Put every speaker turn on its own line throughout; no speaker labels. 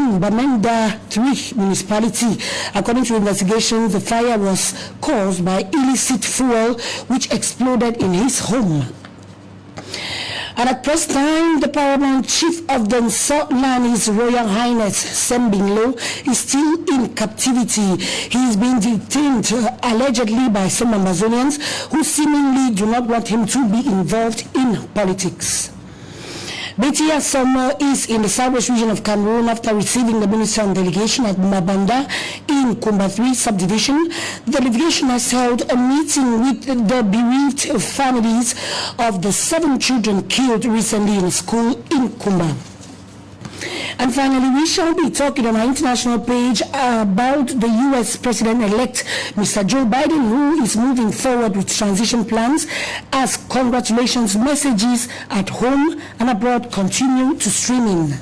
in Bamenda 3 municipality. According to investigations, the fire was caused by illicit fuel which exploded in his home. And at present time, the paramount chief of the Nsotland, His Royal Highness Sembinglo, is still in captivity. He is being detained allegedly by some Amazonians who seemingly do not want him to be involved in politics. Betia Sommer is in the southwest region of Cameroon after receiving the minister and delegation at Mabanda in Kumba 3 subdivision. The delegation has held a meeting with the bereaved families of the 7 children killed recently in a school in Kumba. And finally, we shall be talking on our international page about the U.S. President-elect, Mr. Joe Biden, who is moving forward with transition plans as congratulations messages at home and abroad continue to stream in.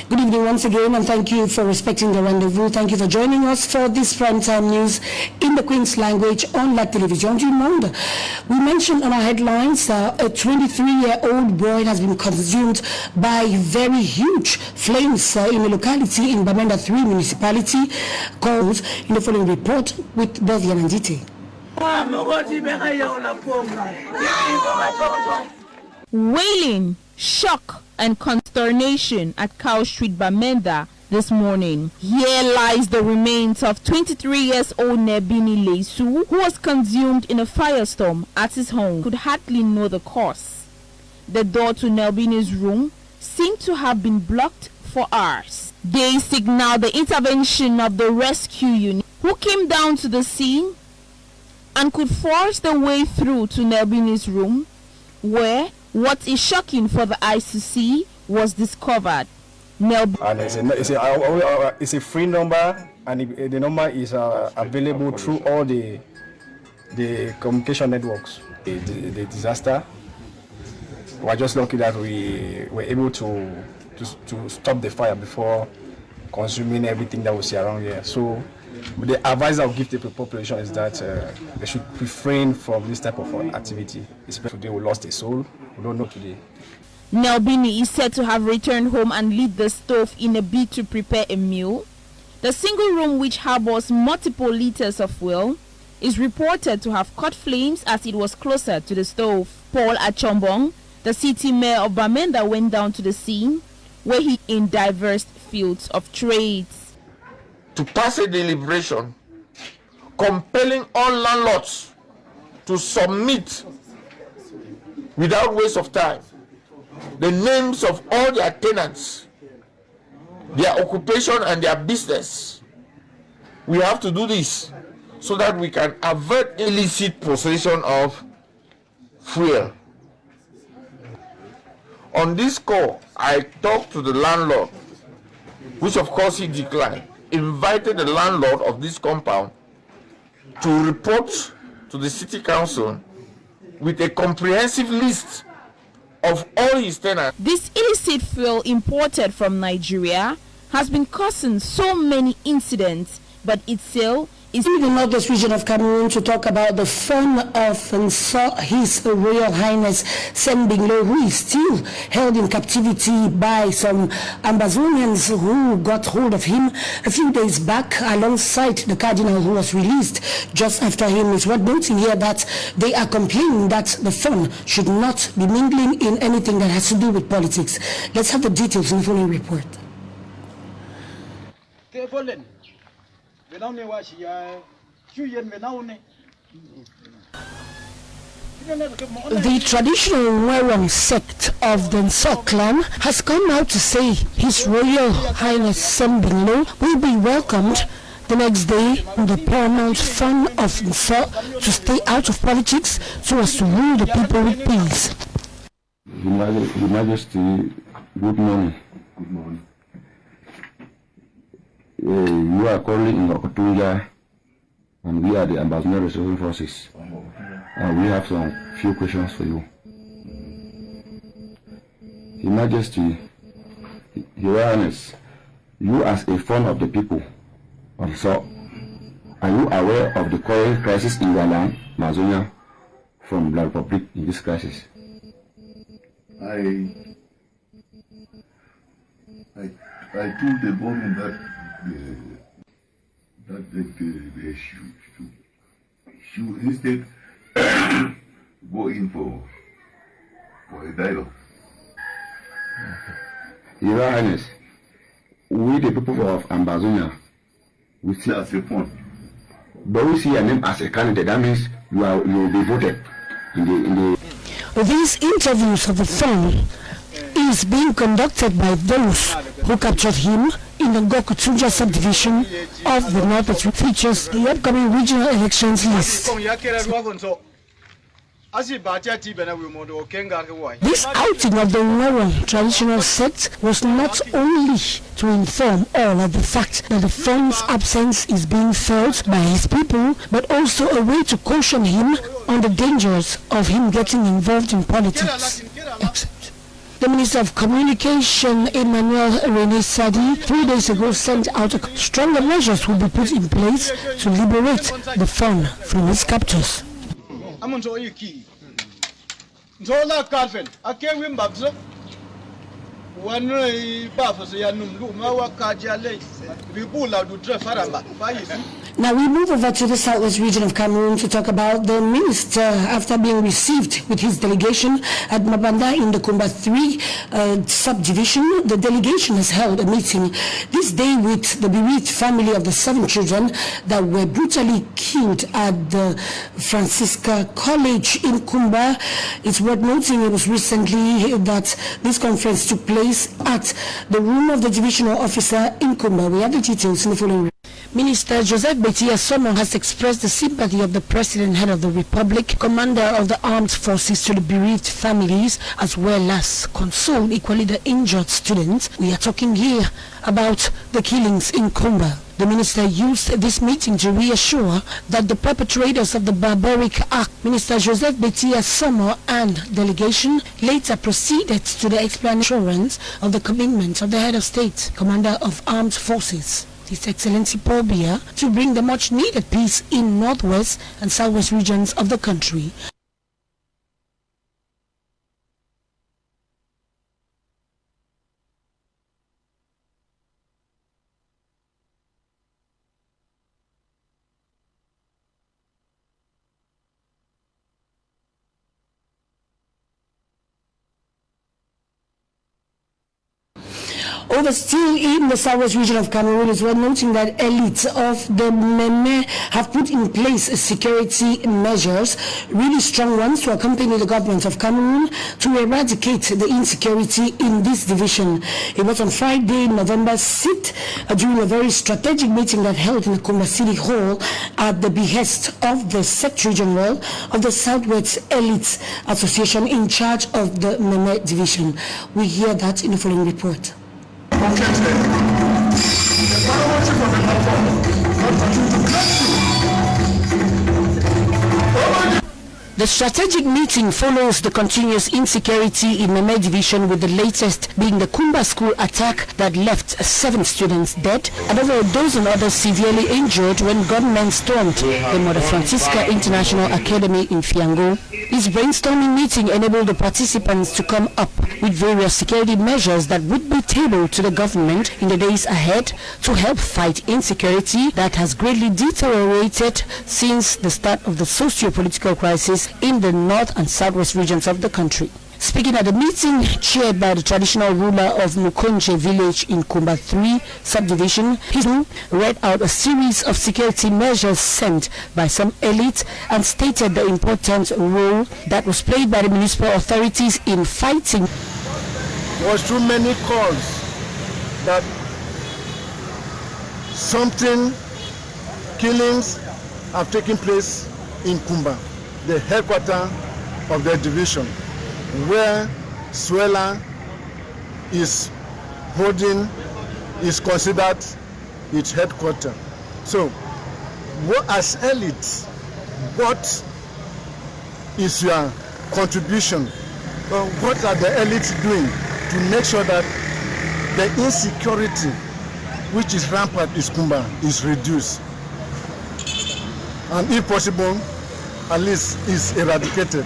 Good evening once again, and thank you for respecting the rendezvous. Thank you for joining us for this primetime news in the Queen's language on La Télévision du Monde. We mentioned on our headlines a 23-year-old boy has been consumed by very huge flames in a locality in Bamenda 3 municipality, called in the following report with BrigadeAntiSardinard.
Wailing, shock and consternation at Cow Street, Bamenda this morning. Here lies the remains of 23-year-old Nebini Leisu, who was consumed in a firestorm at his home. Could hardly know the cause. The door to Nebini's room seemed to have been blocked for hours. They signaled the intervention of the rescue unit, who came down to the scene and could force their way through to Nebini's room, where what is shocking for the eyes to see was discovered.
And it's a free number, and the number is available through all the communication networks. The disaster, we're just lucky that we were able to stop the fire before consuming everything that we see around here. So the advice I would give the population is that they should refrain from this type of activity. Especially today we lost a soul. We don't know today.
Nelbini is said to have returned home and lit the stove in a bid to prepare a meal. The single room, which harbors multiple liters of fuel, is reported to have caught flames as it was closer to the stove. Paul Achombong, the city mayor of Bamenda, went down to the scene, where he in diverse fields of trades.
To pass a deliberation compelling all landlords to submit without waste of time the names of all their tenants, their occupation and their business. We have to do this so that we can avert illicit possession of fuel. On this call, I talked to the landlord, which of course he declined, invited the landlord of this compound to report to the city council with a comprehensive list of all his tenants.
This illicit fuel imported from Nigeria has been causing so many incidents, but its sale is
in the northwest region of Cameroon to talk about the fun of His Royal Highness Sembinglo, who is still held in captivity by some Amazonians who got hold of him a few days back alongside the cardinal who was released just after him. It's worth noting here that they are complaining that the fun should not be mingling in anything that has to do with politics. Let's have the details in the following report. The traditional Mwerong sect of the Nso clan has come out to say His Royal Highness Sembinglo will be welcomed the next day on the paramount fun of Nso to stay out of politics so as to rule the people with peace.
Your Majesty, good morning. Good morning. You are currently in Otunja, and we are the Ambassador Reserve Forces. And we have some few questions for you. Your Majesty, Your Highness, you as a friend of the people, so Are you aware of the current crisis in your land, Mazonia, from the Republic in this crisis?
I told the government that they should instead go in for a dialogue.
Your Highness, we the people of Ambazonia, we see
That's the point.
but we see your name as a candidate. That means you will be voted in the
These interviews of the phone is being conducted by those who captured him in the Gokutunja subdivision of the North, which features the upcoming regional elections list. This outing of the Nwero traditional sect was not only to inform all of the fact that the phone's absence is being felt by his people, but also a way to caution him on the dangers of him getting involved in politics. Except the Minister of Communication, Emmanuel René Sadi, 3 days ago sent out stronger measures will be put in place to liberate the phone from its captors. Now we move over to the southwest region of Cameroon to talk about the minister after being received with his delegation at Mabanda in the Kumba 3 subdivision. The delegation has held a meeting this day with the bereaved family of the 7 children that were brutally killed at the Francisca College in Kumba. It's worth noting it was recently that this conference took place at the room of the divisional officer in Kumba. We have the details in the following. Minister Joseph Betia Somo has expressed the sympathy of the President, Head of the Republic, Commander of the Armed Forces to the bereaved families, as well as console equally the injured students. We are talking here about the killings in Kumba. The minister used this meeting to reassure that the perpetrators of the barbaric act, Minister Joseph Betia Somo and delegation, later proceeded to the explanation of the commitment of the Head of State, Commander of Armed Forces, His Excellency Paul Biya, to bring the much-needed peace in northwest and southwest regions of the country. Over still in the southwest region of Cameroon, is worth noting that elites of the Kmer have put in place security measures, really strong ones, to accompany the government of Cameroon to eradicate the insecurity in this division. It was on Friday, November 6th, during a very strategic meeting that held in the Kumba City Hall at the behest of the Secretary General of the Southwest Elites Association in charge of the Kmer division. We hear that in the following report. The strategic meeting follows the continuous insecurity in Kmer division, with the latest being the Kumba school attack that left 7 students dead and over a dozen others severely injured when gunmen stormed the Mother Francisca International Academy in Fiango. This brainstorming meeting enabled the participants to come up with various security measures that would be tabled to the government in the days ahead to help fight insecurity that has greatly deteriorated since the start of the socio-political crisis in the north and southwest regions of the country. Speaking at the meeting chaired by the traditional ruler of Mukonje village in Kumba 3 subdivision, he read out a series of security measures sent by some elites and stated the important role that was played by the municipal authorities in fighting.
There was too many calls that killings have taken place in Kumba, the headquarters of the division, where Suela is considered its headquarters. So, as elites, what is your contribution? What are the elites doing to make sure that the insecurity which is rampant in Kumba is reduced?
and if possible, at least is eradicated.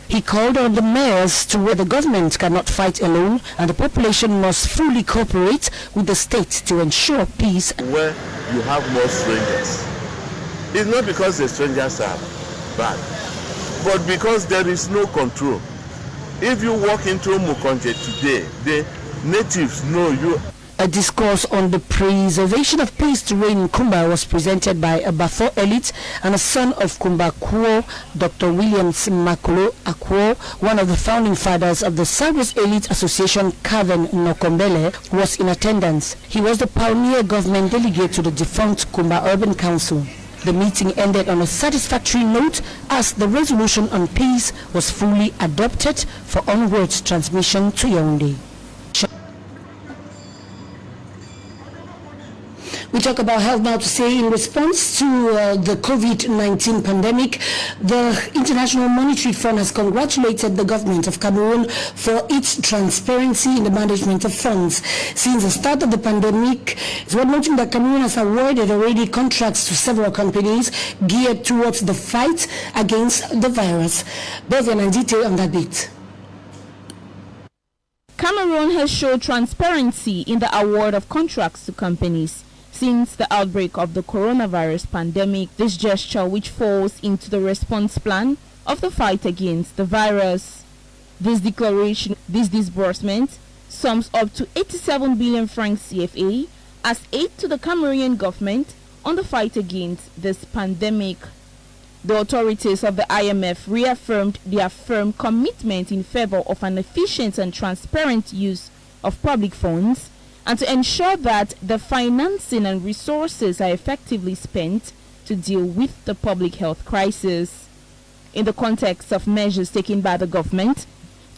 He called on the mayors to where the government cannot fight alone and the population must fully cooperate with the state to ensure peace.
Where you have more strangers, it's not because the strangers are bad, but because there is no control. If you walk into Mukonje today, the natives know you.
A discourse on the preservation of peace to reign in Kumba was presented by a Bafo elite and a son of Kumba Kuo, Dr. William Makolo Akwo, one of the founding fathers of the Cyprus Elite Association, Kaven Nokombele, was in attendance. He was the pioneer government delegate to the defunct Kumba Urban Council. The meeting ended on a satisfactory note as the resolution on peace was fully adopted for onward transmission to Yaoundé. We talk about health now to say in response to the COVID-19 pandemic, the International Monetary Fund has congratulated the government of Cameroon for its transparency in the management of funds. Since the start of the pandemic, it's worth noting that Cameroon has awarded already contracts to several companies geared towards the fight against the virus. BrigadeAntiSardinard on that bit.
Cameroon has showed transparency in the award of contracts to companies. Since the outbreak of the coronavirus pandemic, this gesture, which falls into the response plan of the fight against the virus. This disbursement sums up to 87 billion francs CFA as aid to the Cameroonian government on the fight against this pandemic. The authorities of the IMF reaffirmed their firm commitment in favor of an efficient and transparent use of public funds, and to ensure that the financing and resources are effectively spent to deal with the public health crisis. In the context of measures taken by the government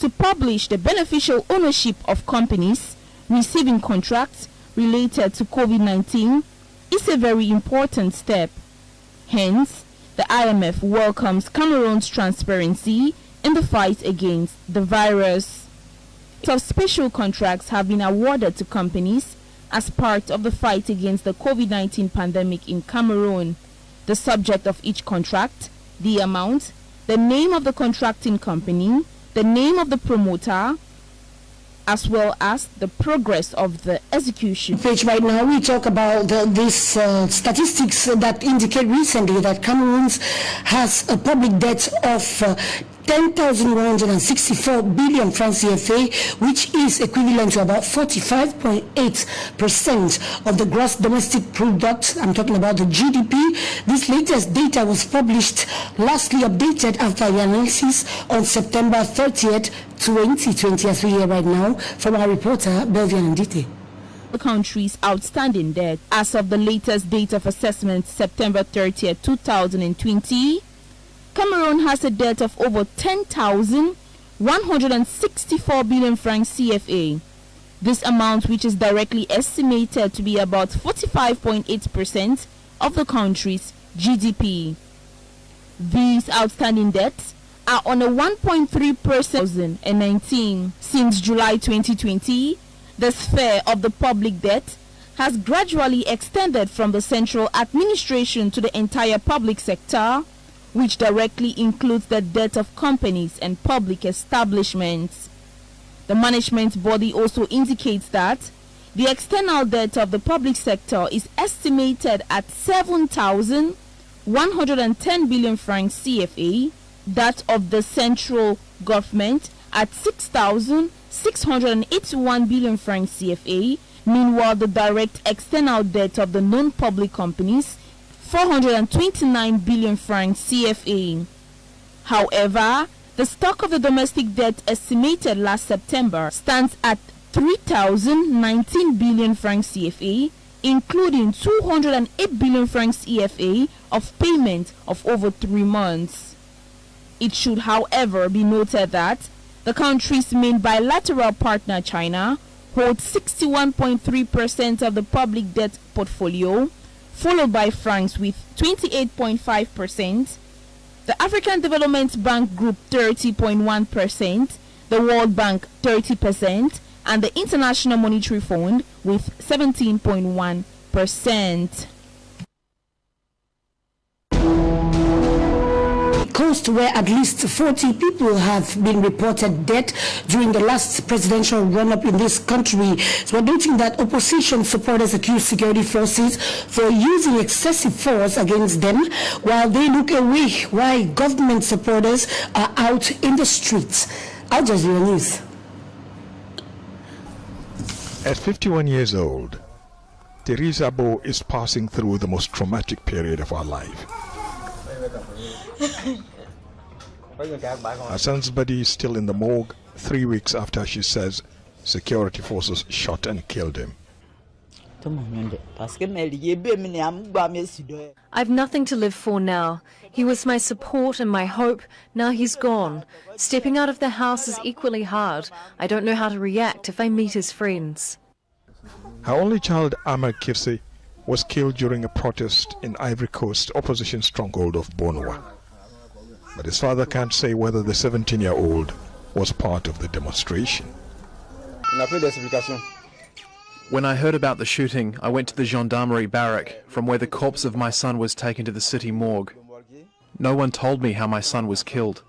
to publish the beneficial ownership of companies receiving contracts related to COVID-19 is a very important step. Hence, the IMF welcomes Cameroon's transparency in the fight against the virus. Some special contracts have been awarded to companies as part of the fight against the COVID-19 pandemic in Cameroon. The subject of each contract, the amount, the name of the contracting company, the name of the promoter, as well as the progress of the execution.
Page right now, we talk about these statistics that indicate recently that Cameroon has a public debt of 10,164 billion francs CFA, which is equivalent to about 45.8% of the gross domestic product. I'm talking about the GDP. This latest data was published, lastly updated after the analysis on September 30th, 2020, as we hear right now from our reporter, BrigadeAntiSardinard.
The country's outstanding debt as of the latest date of assessment, September 30th, 2020, Cameroon has a debt of over 10,164 billion francs CFA. This amount, which is directly estimated to be about 45.8% of the country's GDP. These outstanding debts are on a 1.3% 2019. Since July 2020, the sphere of the public debt has gradually extended from the central administration to the entire public sector, which directly includes the debt of companies and public establishments. The management body also indicates that the external debt of the public sector is estimated at 7,110 billion francs CFA, that of the central government at 6,681 billion francs CFA. Meanwhile, the direct external debt of the non-public companies 429 billion francs CFA. However, the stock of the domestic debt estimated last September stands at 3,019 billion francs CFA, including 208 billion francs CFA of payment of over 3 months. It should, however, be noted that the country's main bilateral partner, China, holds 61.3% of the public debt portfolio, followed by France with 28.5%, the African Development Bank Group 30.1%, the World Bank 30%, and the International Monetary Fund with 17.1%.
Coast, where at least 40 people have been reported dead during the last presidential run-up in this country. So we're noting that opposition supporters accuse security forces for using excessive force against them, while they look away why government supporters are out in the streets. Al Jazeera News.
At 51 years old, Teresa Bo is passing through the most traumatic period of her life. Her son's body is still in the morgue 3 weeks after she says security forces shot and killed him.
I've nothing to live for now. He was my support and my hope. Now he's gone. Stepping out of the house is equally hard. I don't know how to react if I meet his friends.
Her only child, Amar Kirsi, was killed during a protest in Ivory Coast opposition stronghold of Bonua. But his father can't say whether the 17-year-old was part of the demonstration.
When I heard about the shooting, I went to the gendarmerie barrack, from where the corpse of my son was taken to the city morgue. No one told me how my son was killed.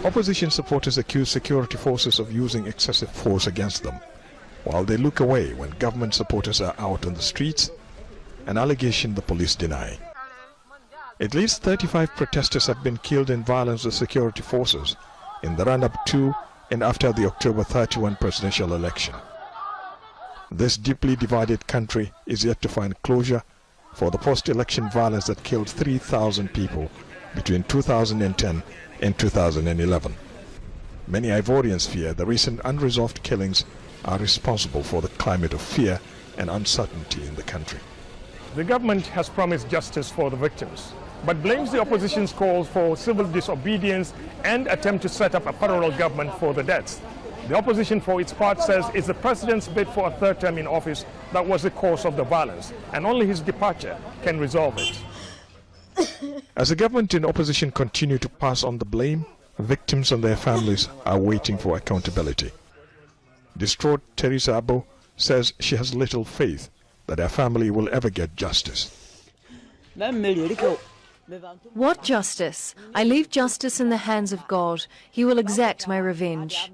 Opposition supporters accuse security forces of using excessive force against them, while they look away when government supporters are out on the streets, an allegation the police deny. At least 35 protesters have been killed in violence with security forces in the run-up to and after the October 31 presidential election. This deeply divided country is yet to find closure for the post-election violence that killed 3,000 people between 2010 and 2011. Many Ivorians fear the recent unresolved killings are responsible for the climate of fear and uncertainty in the country.
The government has promised justice for the victims, but blames the opposition's call for civil disobedience and attempt to set up a parallel government for the deaths. The opposition, for its part, says it's the president's bid for a third term in office that was the cause of the violence, and only his departure can resolve it.
As the government and opposition continue to pass on the blame, victims and their families are waiting for accountability. Distraught Teresa Abo says she has little faith that her family will ever get justice.
What justice? I leave justice in the hands of God. He will exact my revenge.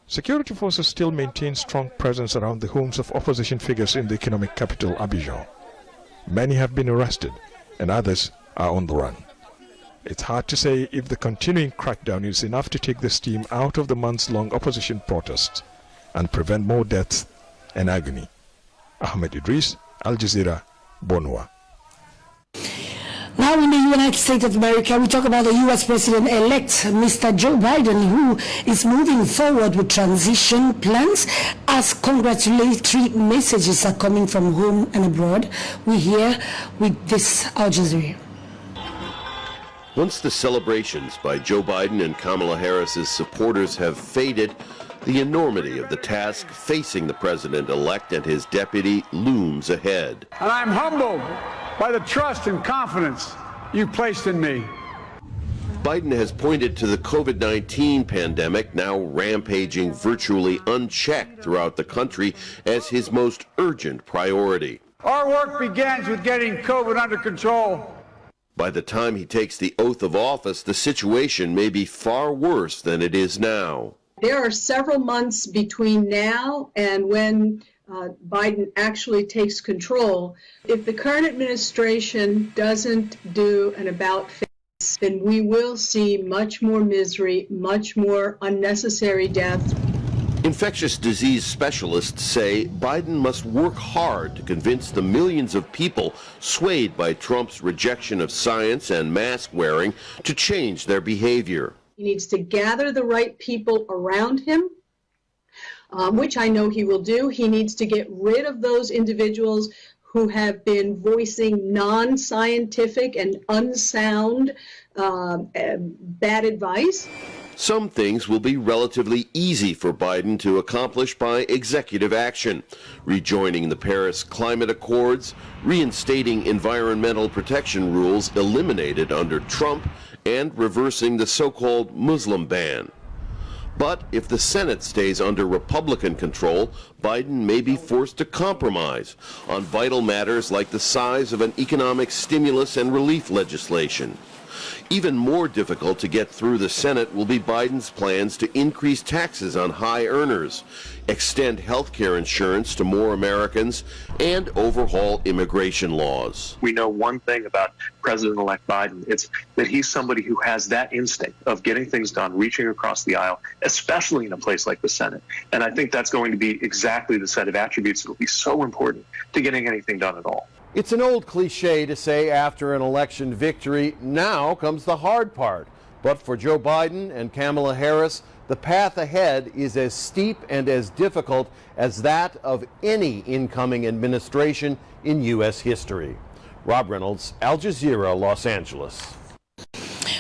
Security forces still maintain strong presence around the homes of opposition figures in the economic capital, Abidjan. Many have been arrested and others are on the run. It's hard to say if the continuing crackdown is enough to take the steam out of the months-long opposition protests and prevent more deaths and agony. Ahmed Idris, Al Jazeera, Bonua.
Now in the United States of America, we talk about the U.S. President-elect, Mr. Joe Biden, who is moving forward with transition plans as congratulatory messages are coming from home and abroad. We hear with this Al Jazeera.
Once the celebrations by Joe Biden and Kamala Harris's supporters have faded, the enormity of the task facing the president-elect and his deputy looms ahead.
And I'm humbled by the trust and confidence you placed in me.
Biden has pointed to the COVID-19 pandemic, now rampaging virtually unchecked throughout the country, as his most urgent priority.
Our work begins with getting COVID under control.
By the time he takes the oath of office, the situation may be far worse than it is now.
There are several months between now and when Biden actually takes control. If the current administration doesn't do an about-face, then we will see much more misery, much more unnecessary death.
Infectious disease specialists say Biden must work hard to convince the millions of people swayed by Trump's rejection of science and mask wearing to change their behavior.
He needs to gather the right people around him, which I know he will do. He needs to get rid of those individuals who have been voicing non-scientific and unsound bad advice.
Some things will be relatively easy for Biden to accomplish by executive action, rejoining the Paris Climate Accords, reinstating environmental protection rules eliminated under Trump, and reversing the so-called Muslim ban. But if the Senate stays under Republican control, Biden may be forced to compromise on vital matters like the size of an economic stimulus and relief legislation. Even more difficult to get through the Senate will be Biden's plans to increase taxes on high earners, extend health care insurance to more Americans, and overhaul immigration laws.
We know one thing about President-elect Biden. It's that he's somebody who has that instinct of getting things done, reaching across the aisle, especially in a place like the Senate. And I think that's going to be exactly the set of attributes that will be so important to getting anything done at all.
It's an old cliche to say after an election victory, now comes the hard part. But for Joe Biden and Kamala Harris, the path ahead is as steep and as difficult as that of any incoming administration in U.S. history. Rob Reynolds, Al Jazeera, Los Angeles.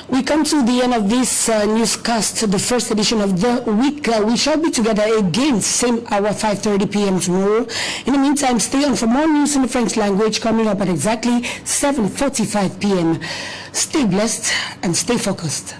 We come to the end of this newscast, the first edition of the week. We shall be together again, same hour, 5:30 p.m. tomorrow. In the meantime, stay on for more news in the French language coming up at exactly 7:45 p.m. Stay blessed and stay focused.